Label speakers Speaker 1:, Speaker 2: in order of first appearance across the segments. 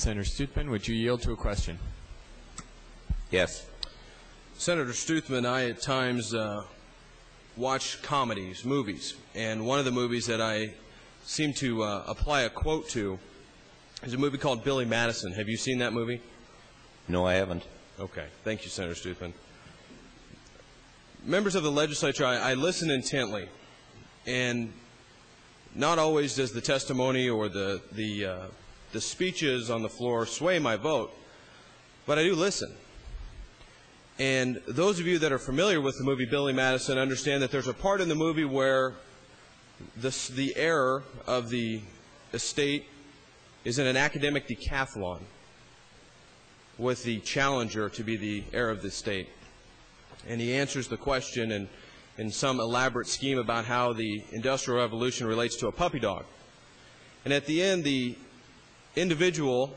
Speaker 1: Senator Stutman, would you yield to a question?
Speaker 2: Yes.
Speaker 3: Senator Stutman, I at times watch comedies, movies, and one of the movies that I seem to apply a quote to is a movie called Billy Madison. Have you seen that movie?
Speaker 2: No, I haven't.
Speaker 3: Okay. Thank you, Senator Stutman. Members of the legislature, I listen intently, and not always does the testimony or the speeches on the floor sway my vote, but I do listen. And those of you that are familiar with the movie Billy Madison understand that there's a part in the movie where the heir of the estate is in an academic decathlon with the challenger to be the heir of the estate. And he answers the question in some elaborate scheme about how the Industrial Revolution relates to a puppy dog. And at the end, the individual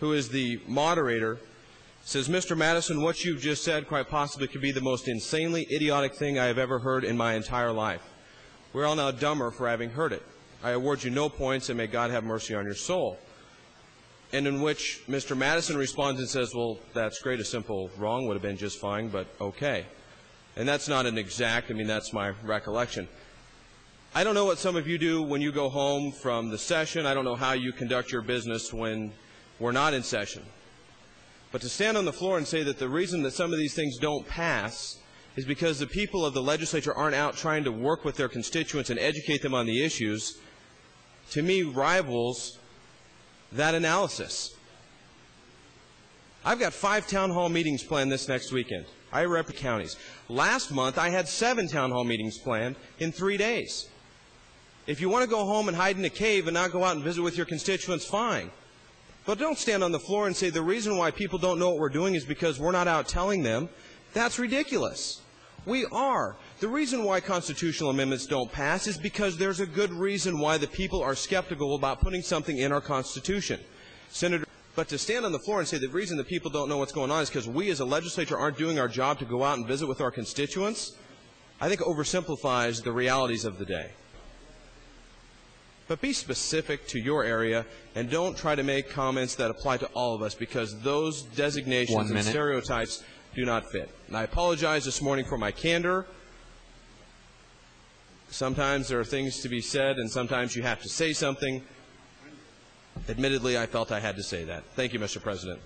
Speaker 3: who is the moderator says, "Mr. Madison, what you've just said quite possibly could be the most insanely idiotic thing I have ever heard in my entire life. We're all now dumber for having heard it. I award you no points, and may God have mercy on your soul." And in which Mr. Madison responds and says, "Well, that's great. A simple wrong would have been just fine, but okay." And that's not an exact, that's my recollection. I don't know what some of you do when you go home from the session. I don't know how you conduct your business when we're not in session. But to stand on the floor and say that the reason that some of these things don't pass is because the people of the legislature aren't out trying to work with their constituents and educate them on the issues, to me rivals that analysis. I've got 5 town hall meetings planned this next weekend. I represent counties. Last month, I had 7 town hall meetings planned in 3 days. If you want to go home and hide in a cave and not go out and visit with your constituents, fine. But don't stand on the floor and say the reason why people don't know what we're doing is because we're not out telling them. That's ridiculous. We are. The reason why constitutional amendments don't pass is because there's a good reason why the people are skeptical about putting something in our Constitution. Senator, but to stand on the floor and say the reason that people don't know what's going on is because we as a legislature aren't doing our job to go out and visit with our constituents, I think oversimplifies the realities of the day. But be specific to your area and don't try to make comments that apply to all of us, because those designations and stereotypes do not fit. And I apologize this morning for my candor. Sometimes there are things to be said, and sometimes you have to say something. Admittedly, I felt I had to say that. Thank you, Mr. President.